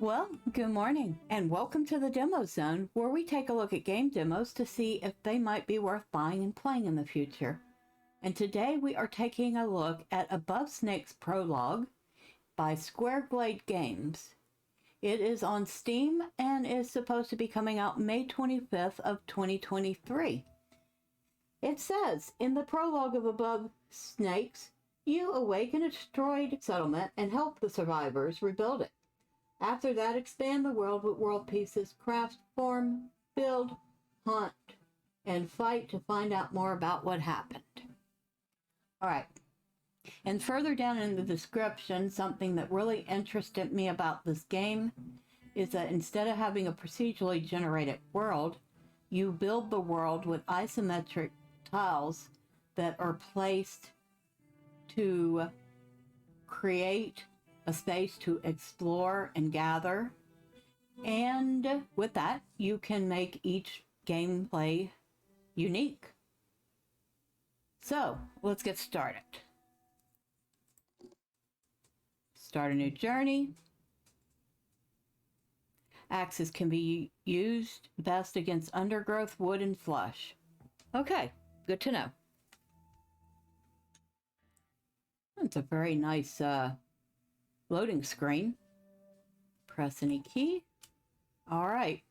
Well, good morning and welcome to the Demo Zone, where we take a look at game demos to see if they might be worth buying and playing in the future. And today we are taking a look at Above Snake's Prologue by Square Glade Games. It is on Steam and is supposed to be coming out May 25th of 2023. It says, in the prologue of Above Snakes, you awaken a destroyed settlement and help the survivors rebuild it. After that, expand the world with world pieces, craft, form, build, hunt, and fight to find out more about what happened. Alright, and further down in the description, something that really interested me about this game is that instead of having a procedurally generated world, you build the world with isometric tiles that are placed to create a space to explore and gather. And with that, you can make each gameplay unique. So, let's get started. Start a new journey. Axes can be used best against undergrowth, wood, and flesh. Okay, good to know. It's a very nice loading screen. Press any key. All right.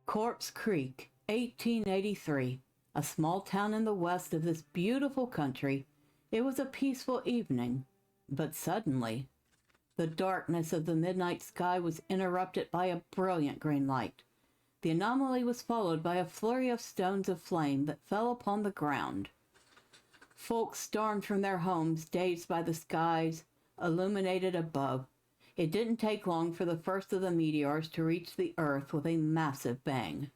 Corpse Creek, 1883. A small town in the west of this beautiful country. It was a peaceful evening, but suddenly, the darkness of the midnight sky was interrupted by a brilliant green light. The anomaly was followed by a flurry of stones of flame that fell upon the ground. Folks stormed from their homes, dazed by the skies illuminated above. It didn't take long for the first of the meteors to reach the earth with a massive bang.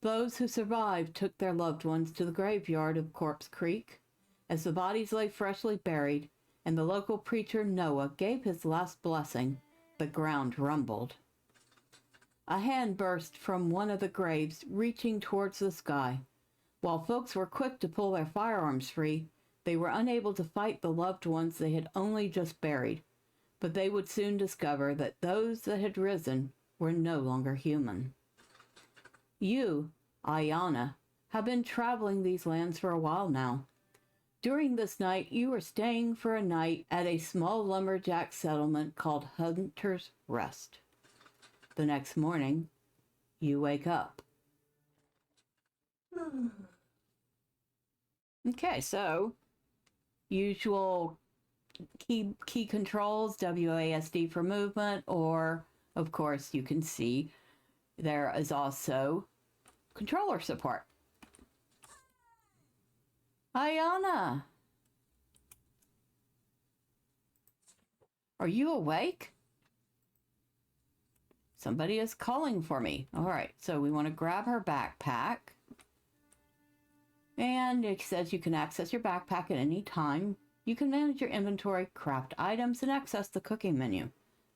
Those who survived took their loved ones to the graveyard of Corpse Creek. As the bodies lay freshly buried, and the local preacher Noah gave his last blessing, the ground rumbled. A hand burst from one of the graves, reaching towards the sky. While folks were quick to pull their firearms free, they were unable to fight the loved ones they had only just buried. But they would soon discover that those that had risen were no longer human. You, Ayana, have been traveling these lands for a while now. During this night, you were staying for a night at a small lumberjack settlement called Hunter's Rest. The next morning, you wake up. Okay, so usual key controls, WASD for movement, or of course you can see there is also controller support. Ayana, are you awake? Somebody is calling for me. All right, so we want to grab her backpack. And it says you can access your backpack at any time. You can manage your inventory, craft items, and access the cooking menu.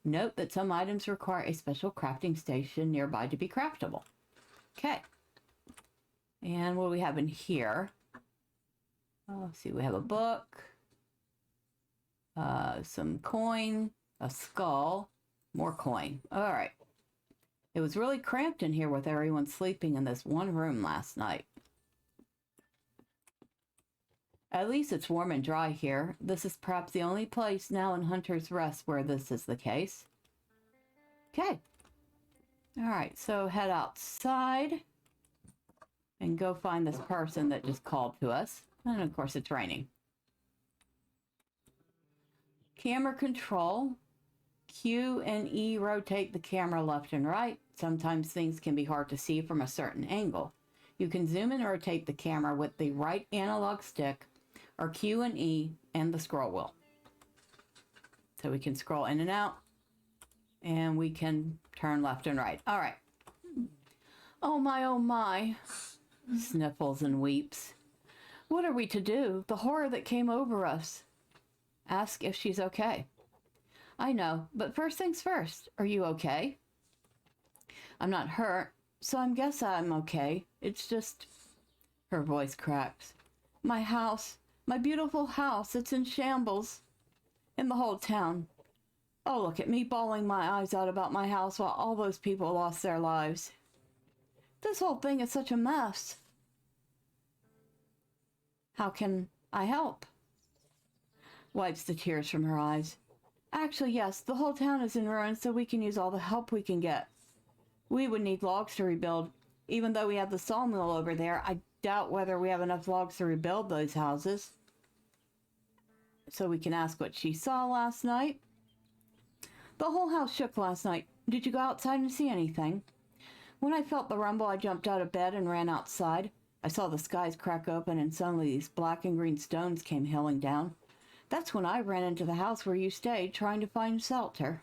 Note that some items require a special crafting station nearby to be craftable. Okay. And what do we have in here? Oh, let's see, we have a book, some coin, a skull, more coin. All right. It was really cramped in here with everyone sleeping in this one room last night. At least it's warm and dry here. This is perhaps the only place now in Hunter's Rest where this is the case. Okay. Alright, so head outside and go find this person that just called to us. And of course it's raining. Camera control. Q and E rotate the camera left and right. Sometimes things can be hard to see from a certain angle. You can zoom and rotate the camera with the right analog stick, or Q and E and the scroll wheel. So we can scroll in and out, and we can turn left and right. All right. Oh my, sniffles and weeps. What are we to do? The horror that came over us. Ask if she's okay. I know, but first things first. Are you okay? I'm not hurt, so I guess I'm okay. It's just... Her voice cracks. My house. My beautiful house. It's in shambles. in the whole town. Oh, look at me bawling my eyes out about my house while all those people lost their lives. This whole thing is such a mess. How can I help? Wipes the tears from her eyes. Actually, yes, the whole town is in ruins, so we can use all the help we can get. We would need logs to rebuild. Even though we have the sawmill over there, I doubt whether we have enough logs to rebuild those houses. So we can ask what she saw last night. The whole house shook last night. Did you go outside and see anything? When I felt the rumble, I jumped out of bed and ran outside. I saw the skies crack open and suddenly these black and green stones came hailing down. That's when I ran into the house where you stayed, trying to find shelter.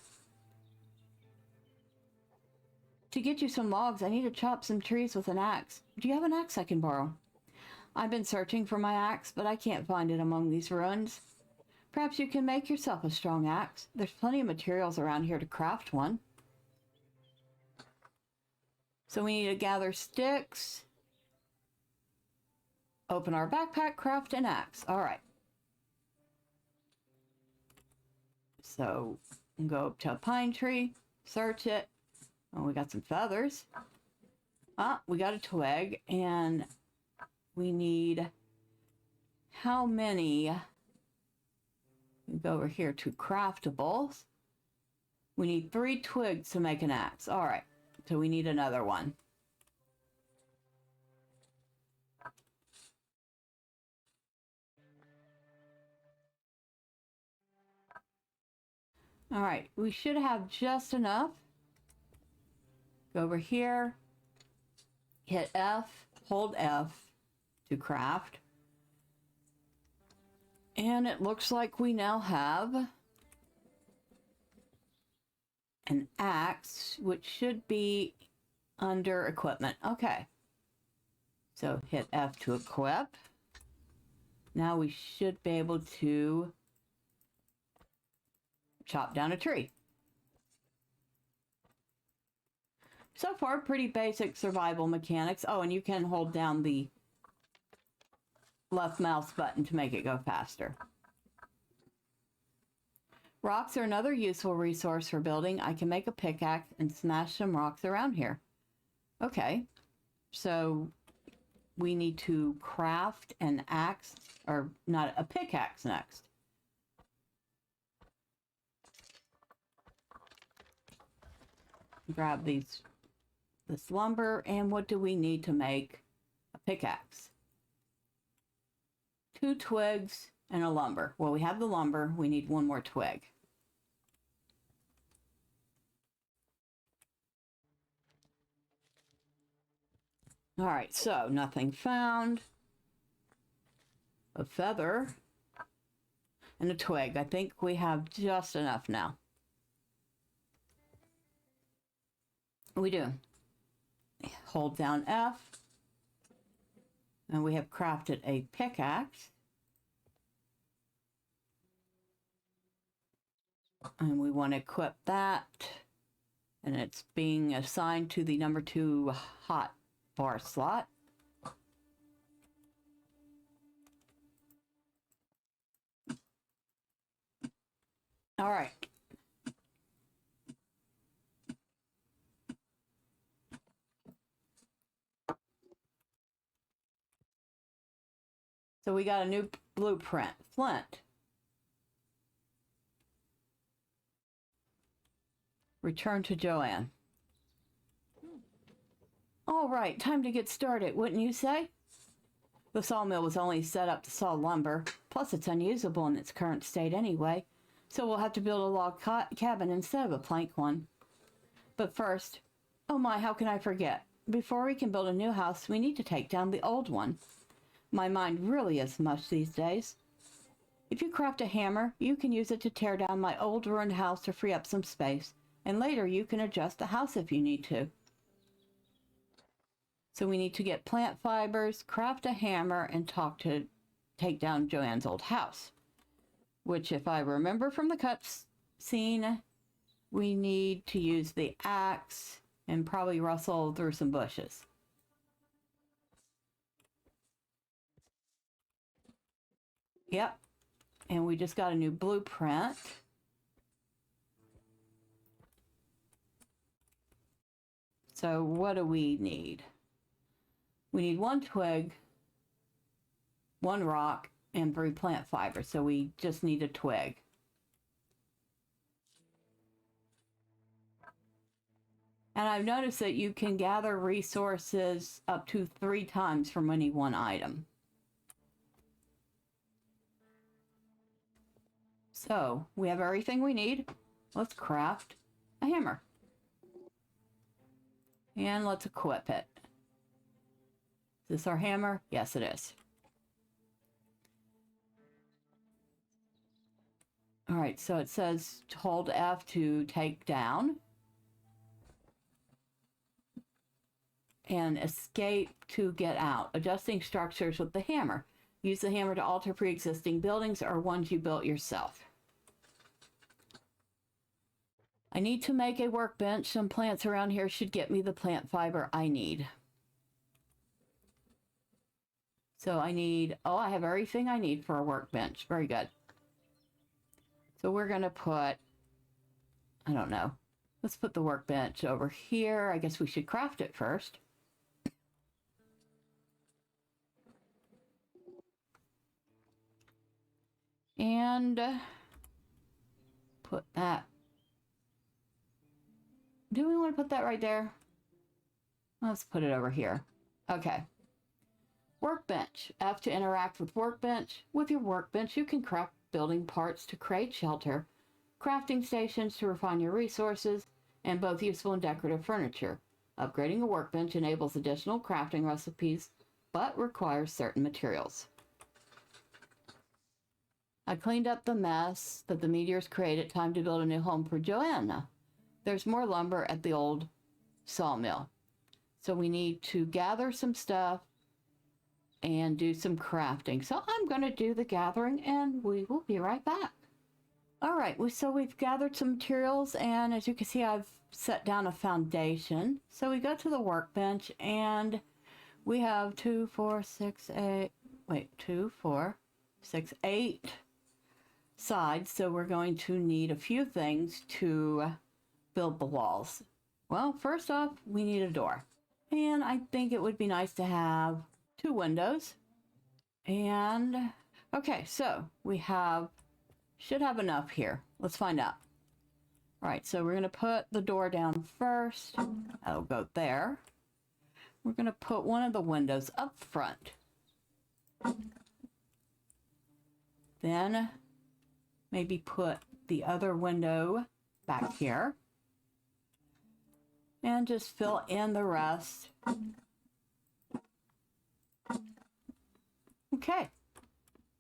To get you some logs, I need to chop some trees with an axe. Do you have an axe I can borrow? I've been searching for my axe, but I can't find it among these ruins. Perhaps you can make yourself a strong axe. There's plenty of materials around here to craft one. So we need to gather sticks, open our backpack, craft an axe. All right. So go up to a pine tree, search it. Oh, we got some feathers. Ah, we got a twig, and we need how many? We go over here to craftables. We need 3 twigs to make an axe. All right, so we need another one. All right, we should have just enough. Go over here, hit F, hold F to craft. And it looks like we now have an axe, which should be under equipment. Okay. So hit F to equip. Now we should be able to chop down a tree. So far, pretty basic survival mechanics. Oh, and you can hold down the left mouse button to make it go faster. Rocks are another useful resource for building. I can make a pickaxe and smash some rocks around here. Okay, so we need to craft an axe, or not, a pickaxe next. Grab this lumber, and what do we need to make a pickaxe? 2 twigs and a lumber. Well, we have the lumber, we need 1 more twig. All right, so nothing found. A feather and a twig. I think we have just enough now. We do. Hold down F, and we have crafted a pickaxe. And we want to equip that, and it's being assigned to the number 2 hot bar slot. All right. So we got a new blueprint. Flint. Return to Joanne. All right, time to get started, wouldn't you say? The sawmill was only set up to saw lumber, plus it's unusable in its current state anyway, so we'll have to build a log cabin instead of a plank one. But first, oh my, how can I forget? Before we can build a new house, we need to take down the old one. My mind really is mush these days. If you craft a hammer, you can use it to tear down my old ruined house to free up some space, and later you can adjust the house if you need to. So we need to get plant fibers, craft a hammer, and take down Joanne's old house. Which, if I remember from the cutscene, we need to use the axe and probably rustle through some bushes. Yep. And we just got a new blueprint. So what do we need? We need 1 twig, 1 rock, and 3 plant fibers. So we just need a twig. And I've noticed that you can gather resources up to 3 times from any one item. So we have everything we need. Let's craft a hammer. And let's equip it. Is this our hammer? Yes, it is. All right, so it says hold F to take down. And escape to get out. Adjusting structures with the hammer. Use the hammer to alter pre-existing buildings or ones you built yourself. I need to make a workbench. Some plants around here should get me the plant fiber I need. So I need, oh, I have everything I need for a workbench. Very good. So we're going to put, I don't know. Let's put the workbench over here. I guess we should craft it first. And put that. Do we want to put that right there? Let's put it over here. Okay. Workbench. F to interact with workbench. With your workbench, you can craft building parts to create shelter, crafting stations to refine your resources, and both useful and decorative furniture. Upgrading a workbench enables additional crafting recipes, but requires certain materials. I cleaned up the mess that the meteors created. Time to build a new home for Joanna. There's more lumber at the old sawmill. So we need to gather some stuff and do some crafting. So I'm going to do the gathering and we will be right back. All right, so we've gathered some materials and as you can see, I've set down a foundation. So we go to the workbench and we have 2, 4, 6, 8, wait, 2, 4, 6, 8 sides. So we're going to need a few things to build the walls. Well, first off, we need a door. And I think it would be nice to have 2 windows. And okay, so we should have enough here. Let's find out. All right, so we're going to put the door down first. That'll go there. We're going to put one of the windows up front. Then maybe put the other window back here. And just fill in the rest. Okay.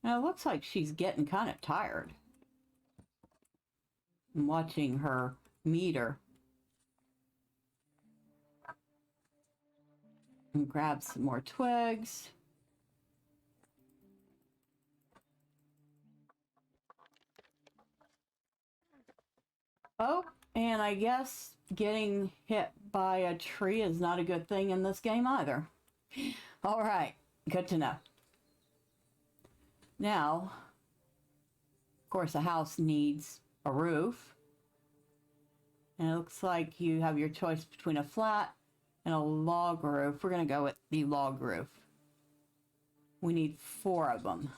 Now it looks like she's getting kind of tired. I'm watching her meter. And grab some more twigs. Oh, and I guess getting hit by a tree is not a good thing in this game either. All right, good to know. Now, of course, a house needs a roof. And it looks like you have your choice between a flat and a log roof. We're going to go with the log roof. We need 4 of them.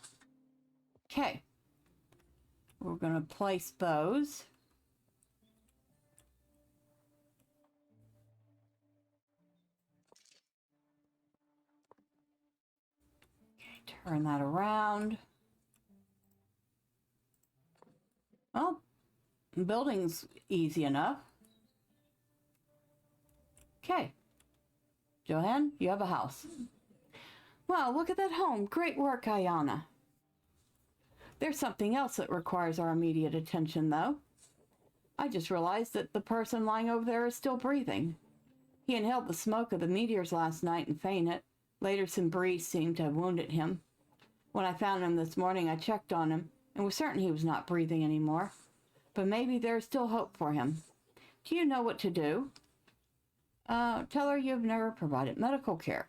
Okay. We're going to place those. Okay, turn that around. Well, building's easy enough. Okay. Joanne, you have a house. Wow, look at that home. Great work, Ayana. There's something else that requires our immediate attention, though. I just realized that the person lying over there is still breathing. He inhaled the smoke of the meteors last night and fainted. Later, some breeze seemed to have wounded him. When I found him this morning, I checked on him and was certain he was not breathing anymore. But maybe there is still hope for him. Do you know what to do? Tell her you've never provided medical care.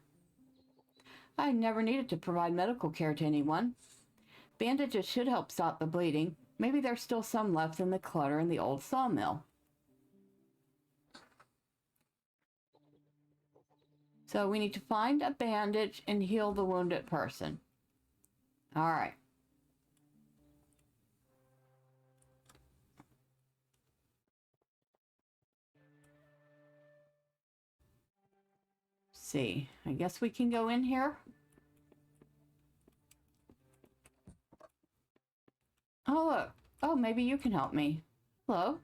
I never needed to provide medical care to anyone. Bandages should help stop the bleeding. Maybe there's still some left in the clutter in the old sawmill. So we need to find a bandage and heal the wounded person. All right. See, I guess we can go in here. Oh, look. Oh, maybe you can help me. Hello?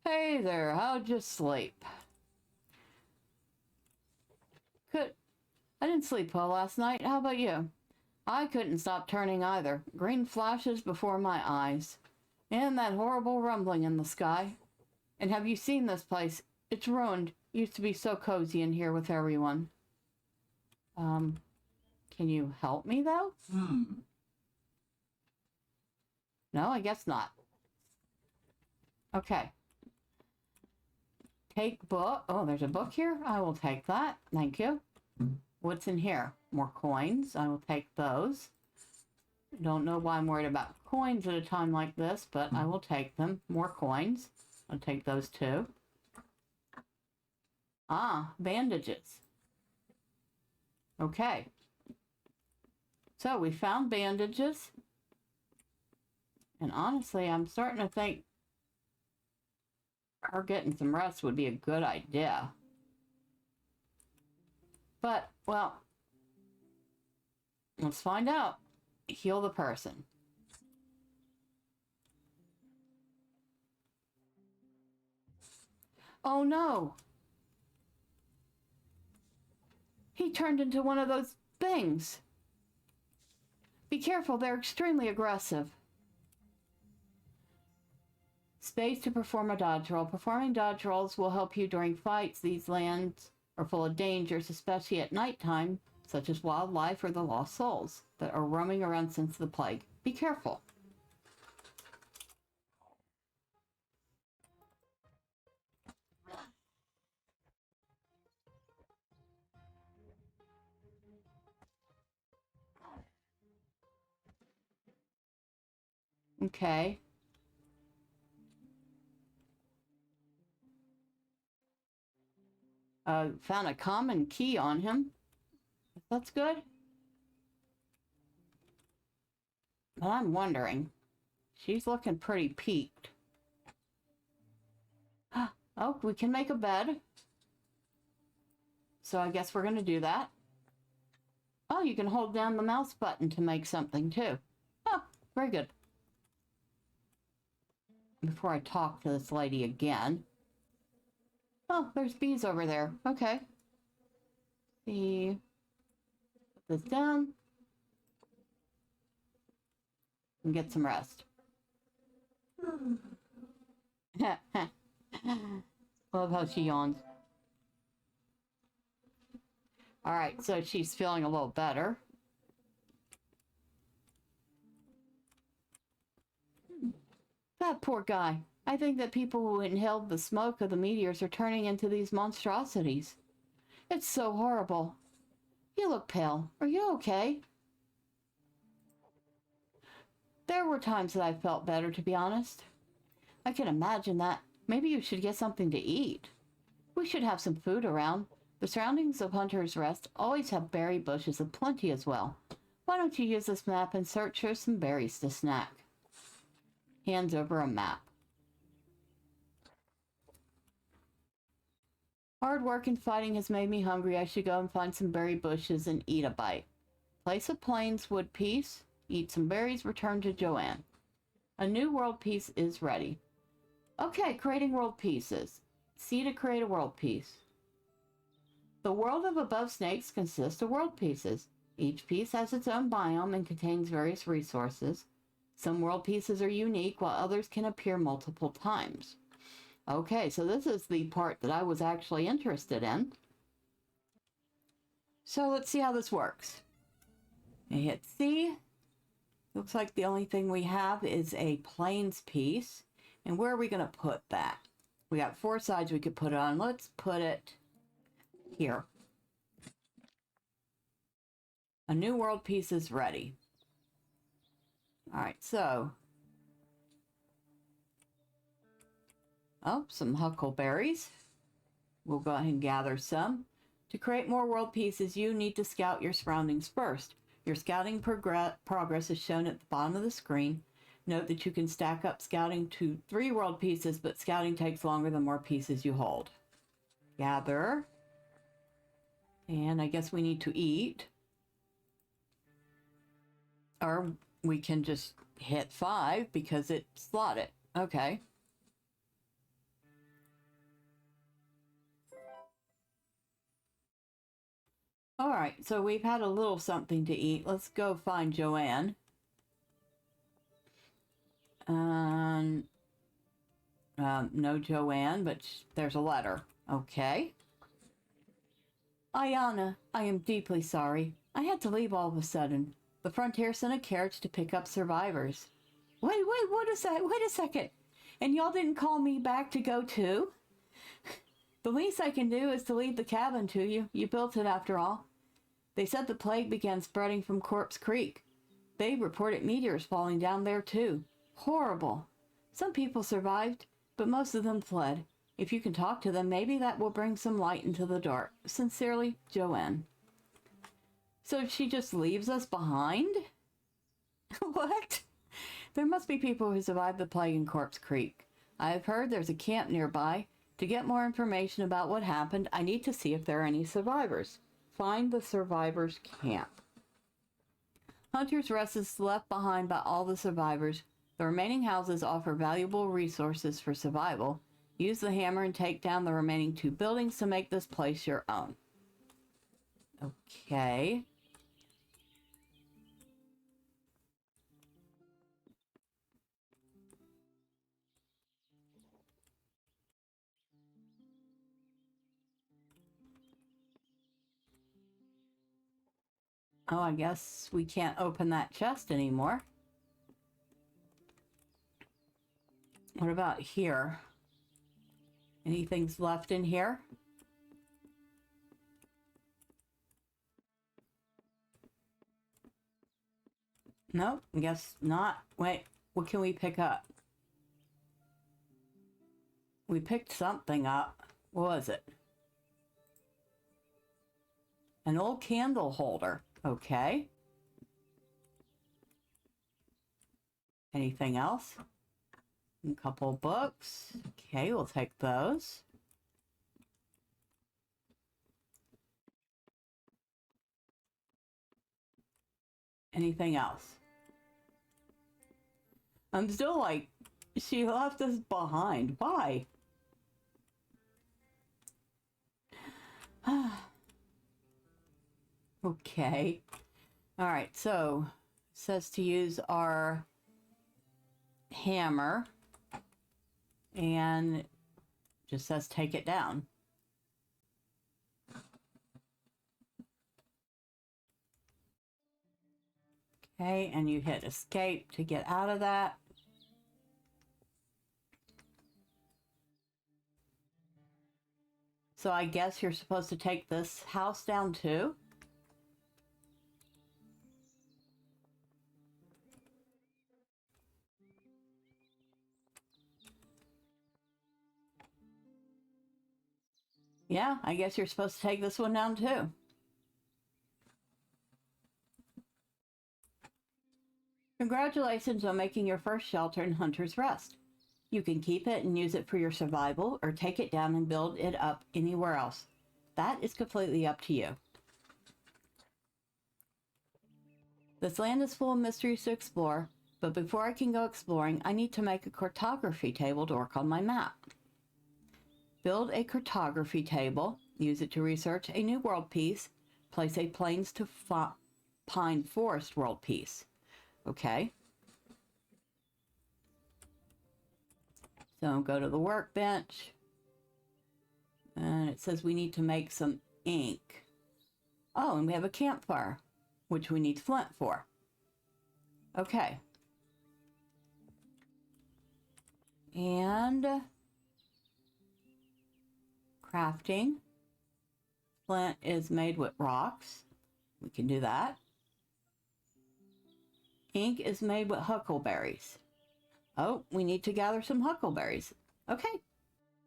Hey there, how'd you sleep? I didn't sleep well last night. How about you? I couldn't stop turning either. Green flashes before my eyes. And that horrible rumbling in the sky. And have you seen this place? It's ruined. Used to be so cozy in here with everyone. Can you help me though? No, I guess not. Okay. Take book. Oh, there's a book here. I will take that. Thank you. What's in here? More coins. I will take those. Don't know why I'm worried about coins at a time like this, but I will take them. More coins. I'll take those too. Ah, bandages. Okay. So we found bandages. And honestly, I'm starting to think her getting some rest would be a good idea. But, well, let's find out. Heal the person. Oh no! He turned into one of those things. Be careful, they're extremely aggressive. Space to perform a dodge roll. Performing dodge rolls will help you during fights. These lands are full of dangers, especially at nighttime, such as wildlife or the lost souls that are roaming around since the plague. Be careful. Okay. Found a common key on him. That's good. But I'm wondering. She's looking pretty peaked. Oh, we can make a bed. So I guess we're going to do that. Oh, you can hold down the mouse button to make something too. Oh, very good. Before I talk to this lady again. Oh, there's bees over there. Okay. See. Put this down. And get some rest. Love how she yawns. Alright, so she's feeling a little better. That poor guy. I think that people who inhaled the smoke of the meteors are turning into these monstrosities. It's so horrible. You look pale. Are you okay? There were times that I felt better, to be honest. I can imagine that. Maybe you should get something to eat. We should have some food around. The surroundings of Hunter's Rest always have berry bushes aplenty as well. Why don't you use this map and search for some berries to snack? Hands over a map. Hard work and fighting has made me hungry. I should go and find some berry bushes and eat a bite. Place a plains wood piece. Eat some berries. Return to Joanne. A new world piece is ready. Okay, creating world pieces. C to create a world piece. The world of above snakes consists of world pieces. Each piece has its own biome and contains various resources. Some world pieces are unique, while others can appear multiple times. Okay, so this is the part that I was actually interested in. So let's see how this works. I hit C. Looks like the only thing we have is a plains piece. And where are we going to put that? We got 4 sides we could put it on. Let's put it here. A new world piece is ready. All right, so. Oh, some huckleberries. We'll go ahead and gather some. To create more world pieces, you need to scout your surroundings first. Your scouting progress is shown at the bottom of the screen. Note that you can stack up scouting to 3 world pieces, but scouting takes longer the more pieces you hold. Gather. And I guess we need to eat. Or we can just hit 5 because it slotted. Okay. All right, so we've had a little something to eat. Let's go find Joanne. No Joanne, but there's a letter. Okay. Ayana, I am deeply sorry. I had to leave all of a sudden. The Frontier sent a carriage to pick up survivors. Wait, what is that? Wait a second. And y'all didn't call me back to go too? The least I can do is to leave the cabin to you. You built it after all. They said the plague began spreading from Corpse Creek. They reported meteors falling down there too. Horrible. Some people survived, but most of them fled. If you can talk to them, maybe that will bring some light into the dark. Sincerely, Joanne. So she just leaves us behind? What? There must be people who survived the plague in Corpse Creek. I have heard there's a camp nearby. To get more information about what happened, I need to see if there are any survivors. Find the survivors' camp. Hunter's Rest is left behind by all the survivors. The remaining houses offer valuable resources for survival. Use the hammer and take down the remaining 2 buildings to make this place your own. Okay. Oh, I guess we can't open that chest anymore. What about here? Anything's left in here? Nope, I guess not. Wait, what can we pick up? We picked something up. What was it? An old candle holder. Okay. Anything else? A couple books. Okay, we'll take those. Anything else? I'm still like, she left us behind. Why? Okay. All right, so it says to use our hammer and just says take it down. Okay, and you hit escape to get out of that. So I guess you're supposed to take this house down too? Yeah, I guess you're supposed to take this one down too. Congratulations on making your first shelter in Hunter's Rest. You can keep it and use it for your survival, or take it down and build it up anywhere else. That is completely up to you. This land is full of mysteries to explore, but before I can go exploring, I need to make a cartography table to work on my map. Build a cartography table, use it to research a new world piece, place a Plains to Pine Forest world piece. Okay. So go to the workbench, and it says we need to make some ink. Oh, and we have a campfire, which we need flint for. Okay. And crafting. Flint is made with rocks. We can do that. ink is made with huckleberries. Oh, we need to gather some huckleberries. Okay.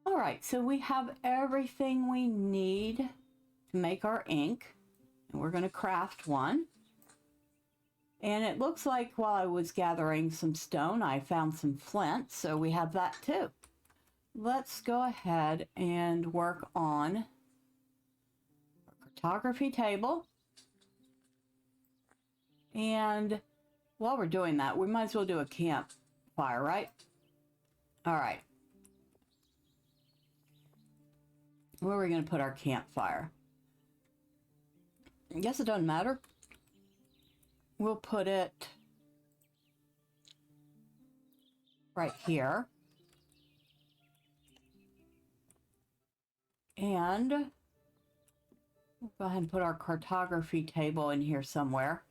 All right, so we have everything we need to make our ink, and we're going to craft one. And it looks like while I was gathering some stone, I found some flint, so we have that too. Let's go ahead and work on our cartography table. And while we're doing that, we might as well do a campfire, right? All right. Where are we going to put our campfire? I guess it doesn't matter. We'll put it right here. And we'll go ahead and put our cartography table in here somewhere.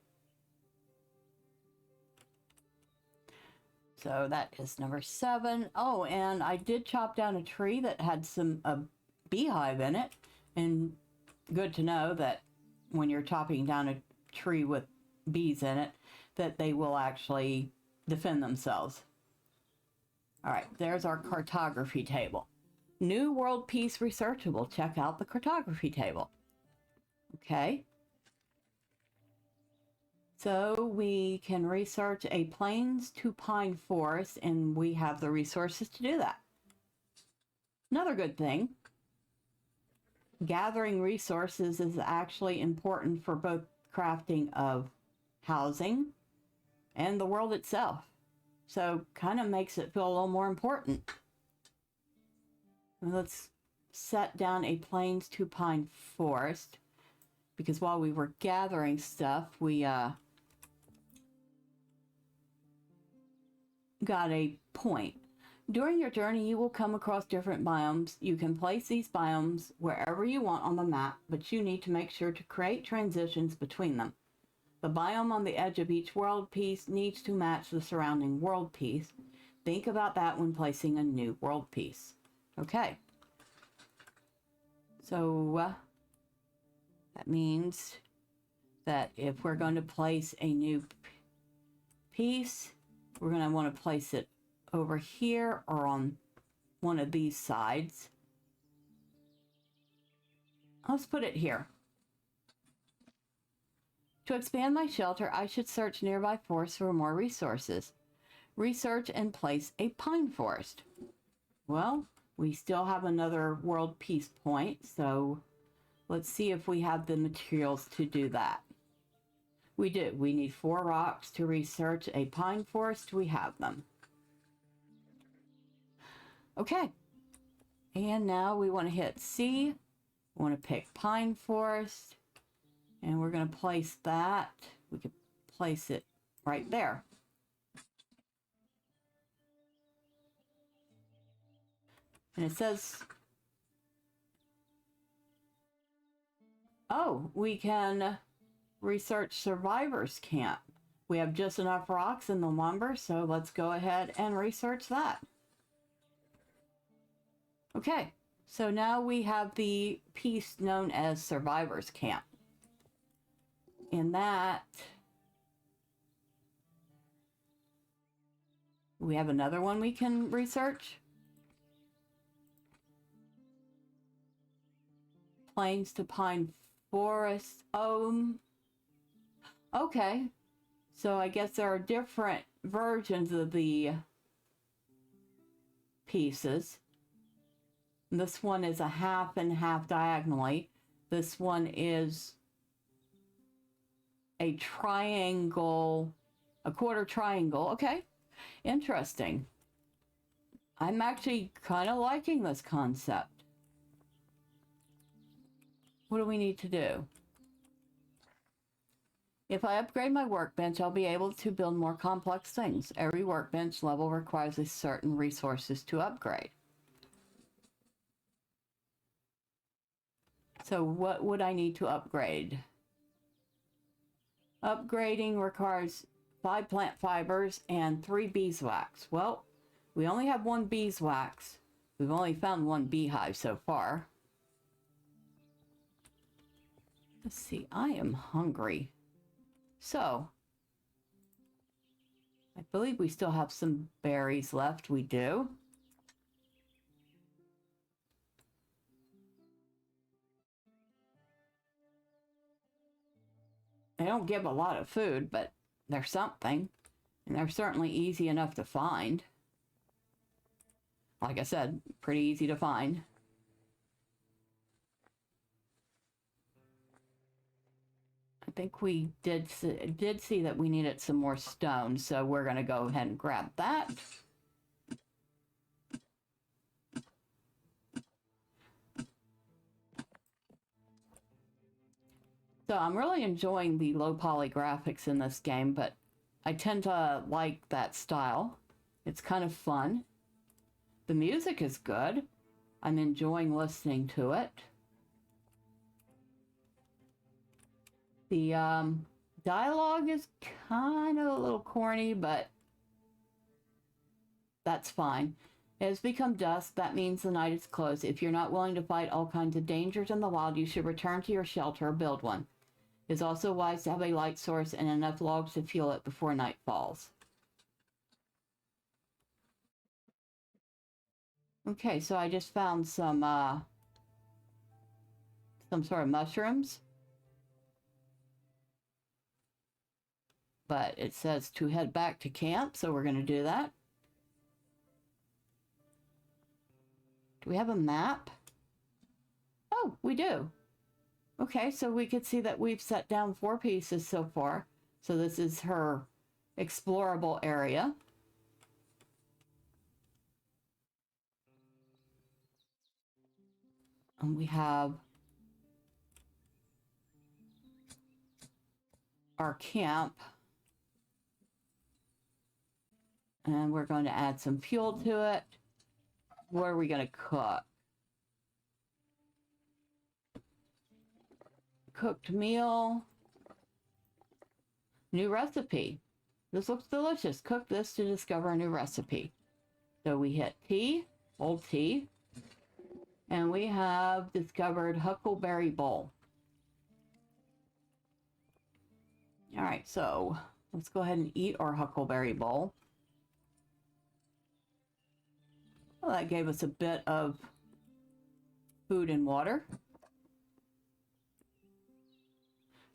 So that is number 7. Oh, and I did chop down a tree that had a beehive in it. And good to know that when you're chopping down a tree with bees in it, that they will actually defend themselves. All right, there's our cartography table. New World Peace Researchable. Check out the cartography table. Okay. So we can research a plains to pine forest, and we have the resources to do that. Another good thing, gathering resources is actually important for both crafting of housing and the world itself. So kind of makes it feel a little more important. Let's set down a plains to pine forest, because while we were gathering stuff, we got a point. During your journey, you will come across different biomes. You can place these biomes wherever you want on the map, but you need to make sure to create transitions between them. The biome on the edge of each world piece needs to match the surrounding world piece. Think about that when placing a new world piece. Okay. So that means that if we're going to place a new piece, we're going to want to place it over here or on one of these sides. Let's put it here. To expand my shelter, I should search nearby forests for more resources. Research and place a pine forest. Well, we still have another world peace point, so let's see if we have the materials to do that. We do. We need 4 rocks to research a pine forest. We have them. Okay. And now we want to hit C. We want to pick pine forest. And we're going to place that. We could place it right there. And it says, oh, we can research survivors camp. We have just enough rocks in the lumber, so let's go ahead and research that. Okay, so now we have the piece known as survivors camp. In that, we have another one we can research. Plains to pine forest. Okay. So I guess there are different versions of the pieces. This one is a half and half diagonally. This one is a triangle, a quarter triangle. Okay, interesting. I'm actually kind of liking this concept. What do we need to do? If I upgrade my workbench, I'll be able to build more complex things. Every workbench level requires a certain resources to upgrade. So what would I need to upgrade? Upgrading requires 5 plant fibers and 3 beeswax. Well, we only have 1 beeswax. We've only found 1 beehive so far. Let's see, I am hungry. So, I believe we still have some berries left. We do. They don't give a lot of food, but they're something. And they're certainly easy enough to find. Like I said, pretty easy to find. I think we did see that we needed some more stone, so we're going to go ahead and grab that. So I'm really enjoying the low poly graphics in this game, but I tend to like that style. It's kind of fun. The music is good. I'm enjoying listening to it. The dialogue is kind of a little corny, but that's fine. It has become dusk. That means the night is close. If you're not willing to fight all kinds of dangers in the wild, you should return to your shelter or build one. It's also wise to have a light source and enough logs to fuel it before night falls. Okay, so I just found some sort of mushrooms. But it says to head back to camp, so we're going to do that. Do we have a map? Oh, we do. Okay, so we could see that we've set down 4 pieces so far. So this is her explorable area. And we have our camp. And we're going to add some fuel to it. What are we going to cook? Cooked meal. New recipe. This looks delicious. Cook this to discover a new recipe. So we hit T, old T, and we have discovered huckleberry bowl. All right, so let's go ahead and eat our huckleberry bowl. Well, that gave us a bit of food and water.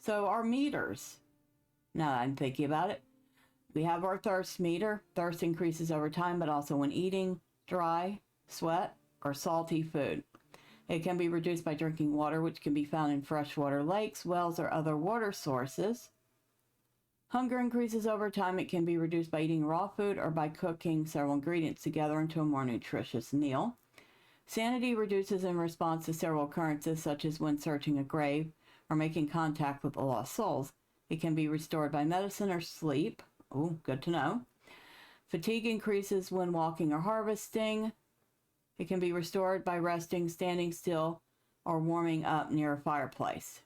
So our meters, now that I'm thinking about it, we have our thirst meter. Thirst increases over time, but also when eating dry, sweat, or salty food. It can be reduced by drinking water, which can be found in freshwater lakes, wells, or other water sources. Hunger increases over time. It can be reduced by eating raw food or by cooking several ingredients together into a more nutritious meal. Sanity reduces in response to several occurrences, such as when searching a grave or making contact with the lost souls. It can be restored by medicine or sleep. Oh, good to know. Fatigue increases when walking or harvesting. It can be restored by resting, standing still, or warming up near a fireplace.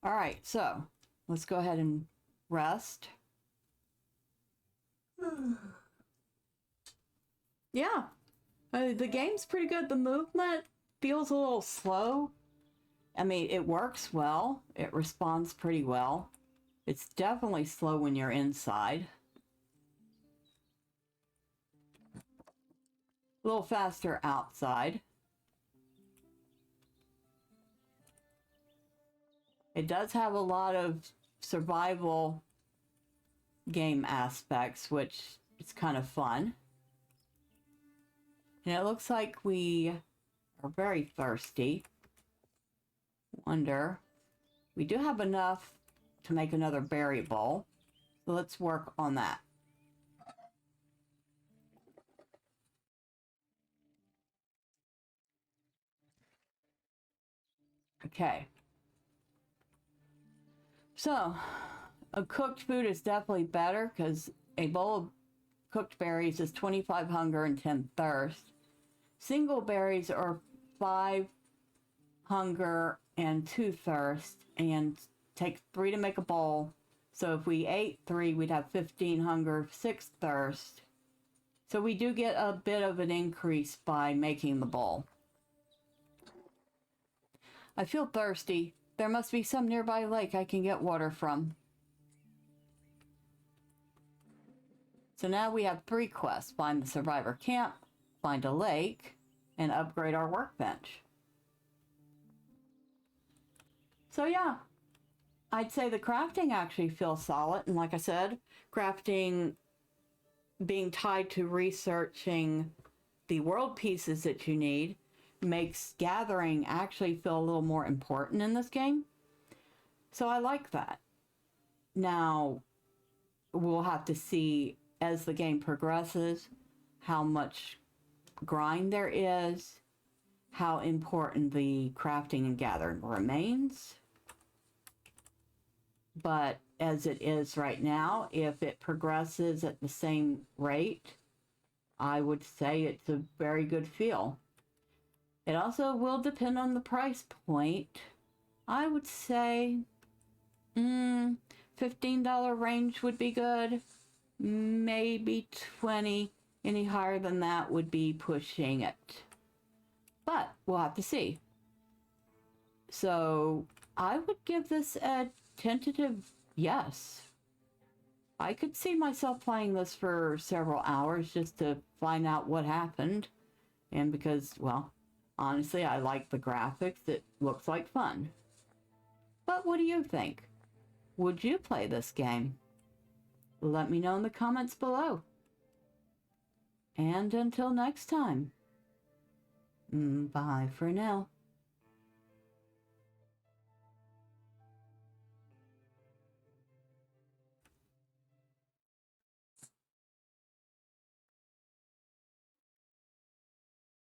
All right, so let's go ahead and rest. Yeah, the game's pretty good. The movement feels a little slow. I mean, it works well. It responds pretty well. It's definitely slow when you're inside. A little faster outside. It does have a lot of survival game aspects, which is kind of fun. And it looks like we are very thirsty. Wonder. We do have enough to make another berry bowl. So let's work on that. Okay. So, a cooked food is definitely better because a bowl of cooked berries is 25 hunger and 10 thirst. Single berries are 5 hunger and 2 thirst, and take 3 to make a bowl. So if we ate 3, we'd have 15 hunger, 6 thirst. So we do get a bit of an increase by making the bowl. I feel thirsty. There must be some nearby lake I can get water from. So now we have 3 quests. Find the survivor camp, find a lake, and upgrade our workbench. So yeah, I'd say the crafting actually feels solid. And like I said, crafting being tied to researching the world pieces that you need makes gathering actually feel a little more important in this game. So I like that. Now, we'll have to see as the game progresses how much grind there is, how important the crafting and gathering remains. But as it is right now, if it progresses at the same rate, I would say it's a very good feel. It also will depend on the price point. I would say $15 range would be good. Maybe 20. Any higher than that would be pushing it. But we'll have to see. So I would give this a tentative yes. I could see myself playing this for several hours just to find out what happened. And because, well, honestly, I like the graphics. It looks like fun. But what do you think? Would you play this game? Let me know in the comments below. And until next time, bye for now.